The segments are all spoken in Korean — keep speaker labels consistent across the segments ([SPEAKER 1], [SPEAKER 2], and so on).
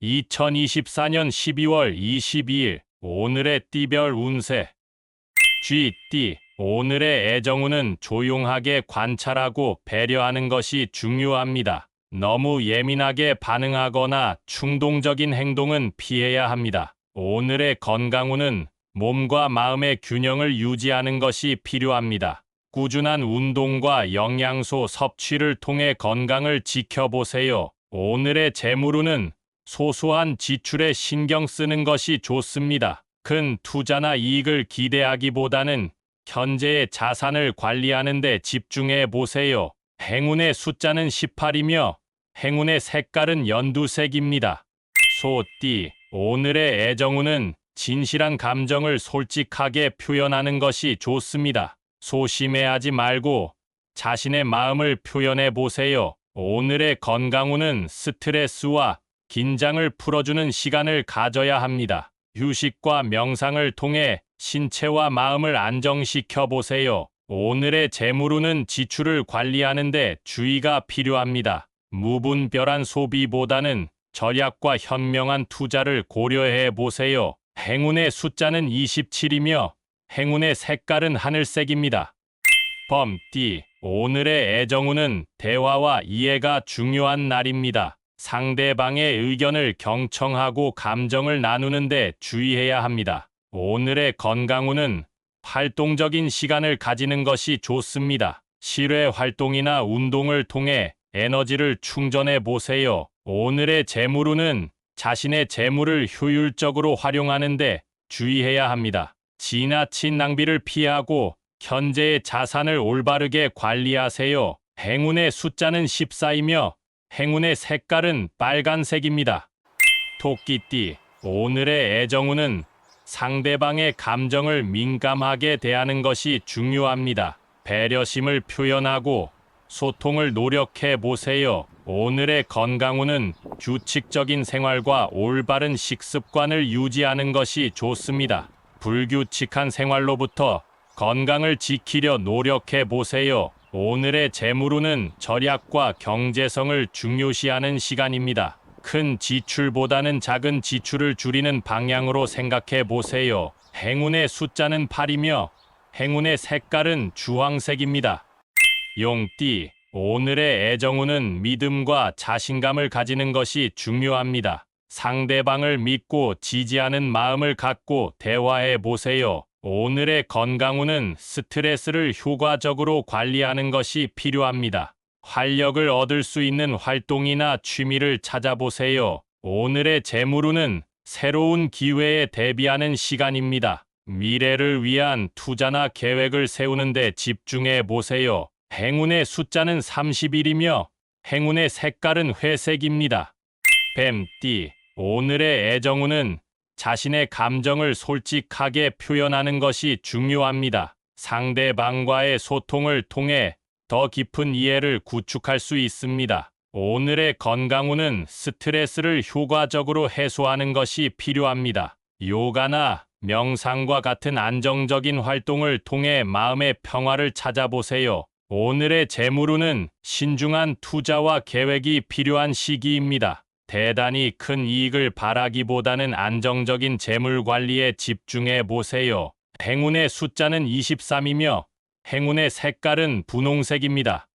[SPEAKER 1] 2024년 12월 22일 오늘의 띠별 운세. 쥐띠. 오늘의 애정운은 조용하게 관찰하고 배려하는 것이 중요합니다. 너무 예민하게 반응하거나 충동적인 행동은 피해야 합니다. 오늘의 건강운은 몸과 마음의 균형을 유지하는 것이 필요합니다. 꾸준한 운동과 영양소 섭취를 통해 건강을 지켜보세요. 오늘의 재물운은 소소한 지출에 신경 쓰는 것이 좋습니다. 큰 투자나 이익을 기대하기보다는 현재의 자산을 관리하는 데 집중해 보세요. 행운의 숫자는 18이며 행운의 색깔은 연두색입니다. 소띠. 오늘의 애정운은 진실한 감정을 솔직하게 표현하는 것이 좋습니다. 소심해하지 말고 자신의 마음을 표현해 보세요. 오늘의 건강운은 스트레스와 긴장을 풀어주는 시간을 가져야 합니다. 휴식과 명상을 통해 신체와 마음을 안정시켜 보세요. 오늘의 재물운은 지출을 관리하는 데 주의가 필요합니다. 무분별한 소비보다는 절약과 현명한 투자를 고려해 보세요. 행운의 숫자는 27이며 행운의 색깔은 하늘색입니다. 범띠. 오늘의 애정운은 대화와 이해가 중요한 날입니다. 상대방의 의견을 경청하고 감정을 나누는 데 주의해야 합니다. 오늘의 건강운은 활동적인 시간을 가지는 것이 좋습니다. 실외 활동이나 운동을 통해 에너지를 충전해 보세요. 오늘의 재물운은 자신의 재물을 효율적으로 활용하는 데 주의해야 합니다. 지나친 낭비를 피하고 현재의 자산을 올바르게 관리하세요. 행운의 숫자는 14이며 행운의 색깔은 빨간색입니다. 토끼띠. 오늘의 애정운은 상대방의 감정을 민감하게 대하는 것이 중요합니다. 배려심을 표현하고 소통을 노력해 보세요. 오늘의 건강운은 규칙적인 생활과 올바른 식습관을 유지하는 것이 좋습니다. 불규칙한 생활로부터 건강을 지키려 노력해 보세요. 오늘의 재물운은 절약과 경제성을 중요시하는 시간입니다. 큰 지출보다는 작은 지출을 줄이는 방향으로 생각해 보세요. 행운의 숫자는 8이며 행운의 색깔은 주황색입니다. 용띠. 오늘의 애정운은 믿음과 자신감을 가지는 것이 중요합니다. 상대방을 믿고 지지하는 마음을 갖고 대화해 보세요. 오늘의 건강운은 스트레스를 효과적으로 관리하는 것이 필요합니다. 활력을 얻을 수 있는 활동이나 취미를 찾아보세요. 오늘의 재물운은 새로운 기회에 대비하는 시간입니다. 미래를 위한 투자나 계획을 세우는 데 집중해 보세요. 행운의 숫자는 31이며 행운의 색깔은 회색입니다. 뱀띠. 오늘의 애정운은 자신의 감정을 솔직하게 표현하는 것이 중요합니다. 상대방과의 소통을 통해 더 깊은 이해를 구축할 수 있습니다. 오늘의 건강운은 스트레스를 효과적으로 해소하는 것이 필요합니다. 요가나 명상과 같은 안정적인 활동을 통해 마음의 평화를 찾아보세요. 오늘의 재물운은 신중한 투자와 계획이 필요한 시기입니다. 대단히 큰 이익을 바라기보다는 안정적인 재물 관리에 집중해 보세요. 행운의 숫자는 23이며 행운의 색깔은 분홍색입니다.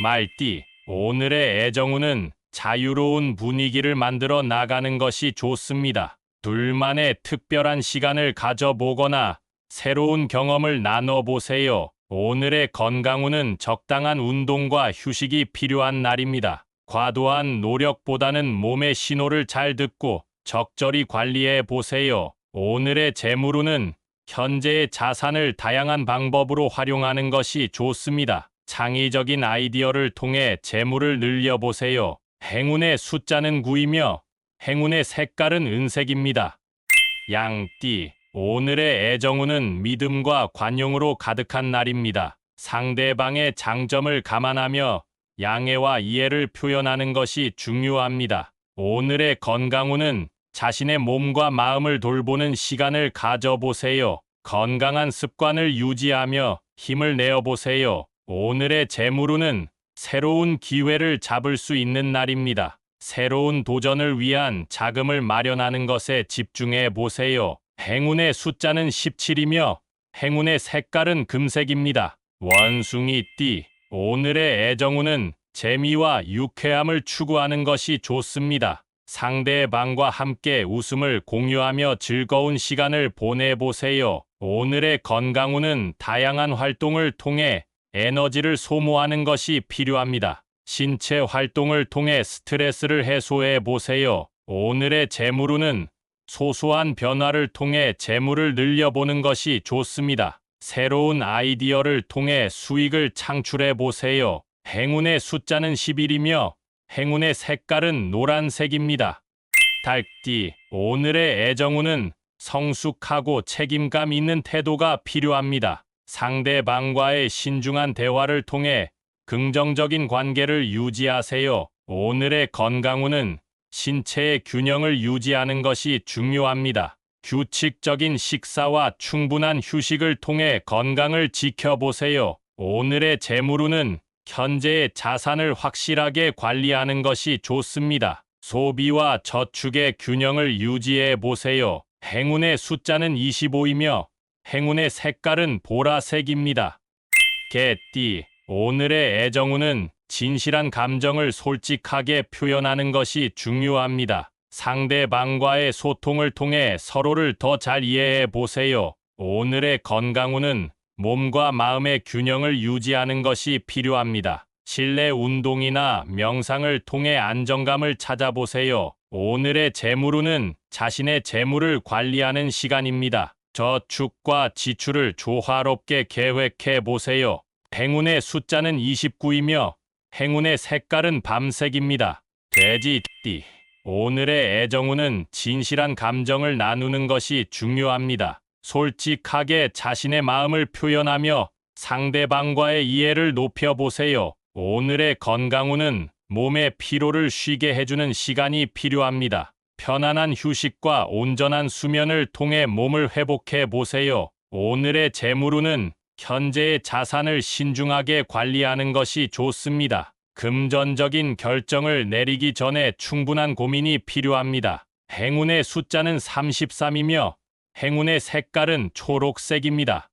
[SPEAKER 1] 말띠. 오늘의 애정운은 자유로운 분위기를 만들어 나가는 것이 좋습니다. 둘만의 특별한 시간을 가져보거나 새로운 경험을 나눠보세요. 오늘의 건강운은 적당한 운동과 휴식이 필요한 날입니다. 과도한 노력보다는 몸의 신호를 잘 듣고 적절히 관리해 보세요. 오늘의 재물운은 현재의 자산을 다양한 방법으로 활용하는 것이 좋습니다. 창의적인 아이디어를 통해 재물을 늘려보세요. 행운의 숫자는 9이며 행운의 색깔은 은색입니다. 양띠. 오늘의 애정운은 믿음과 관용으로 가득한 날입니다. 상대방의 장점을 감안하며 양해와 이해를 표현하는 것이 중요합니다. 오늘의 건강운은 자신의 몸과 마음을 돌보는 시간을 가져보세요. 건강한 습관을 유지하며 힘을 내어보세요. 오늘의 재물운은 새로운 기회를 잡을 수 있는 날입니다. 새로운 도전을 위한 자금을 마련하는 것에 집중해 보세요. 행운의 숫자는 17이며 행운의 색깔은 금색입니다. 원숭이띠, 오늘의 애정운은 재미와 유쾌함을 추구하는 것이 좋습니다. 상대방과 함께 웃음을 공유하며 즐거운 시간을 보내보세요. 오늘의 건강운은 다양한 활동을 통해 에너지를 소모하는 것이 필요합니다. 신체 활동을 통해 스트레스를 해소해 보세요. 오늘의 재물운은 소소한 변화를 통해 재물을 늘려보는 것이 좋습니다. 새로운 아이디어를 통해 수익을 창출해 보세요. 행운의 숫자는 11이며 행운의 색깔은 노란색입니다. 닭띠, 오늘의 애정운은 성숙하고 책임감 있는 태도가 필요합니다. 상대방과의 신중한 대화를 통해 긍정적인 관계를 유지하세요. 오늘의 건강운은 신체의 균형을 유지하는 것이 중요합니다. 규칙적인 식사와 충분한 휴식을 통해 건강을 지켜보세요. 오늘의 재물운은 현재의 자산을 확실하게 관리하는 것이 좋습니다. 소비와 저축의 균형을 유지해 보세요. 행운의 숫자는 25이며 행운의 색깔은 보라색입니다. 개띠, 오늘의 애정운은 진실한 감정을 솔직하게 표현하는 것이 중요합니다. 상대방과의 소통을 통해 서로를 더 잘 이해해 보세요. 오늘의 건강운은 몸과 마음의 균형을 유지하는 것이 필요합니다. 실내 운동이나 명상을 통해 안정감을 찾아보세요. 오늘의 재물운은 자신의 재물을 관리하는 시간입니다. 저축과 지출을 조화롭게 계획해 보세요. 행운의 숫자는 29이며 행운의 색깔은 밤색입니다. 돼지띠, 오늘의 애정운은 진실한 감정을 나누는 것이 중요합니다. 솔직하게 자신의 마음을 표현하며 상대방과의 이해를 높여보세요. 오늘의 건강운은 몸의 피로를 쉬게 해주는 시간이 필요합니다. 편안한 휴식과 온전한 수면을 통해 몸을 회복해 보세요. 오늘의 재물운은 현재의 자산을 신중하게 관리하는 것이 좋습니다. 금전적인 결정을 내리기 전에 충분한 고민이 필요합니다. 행운의 숫자는 33이며 행운의 색깔은 초록색입니다.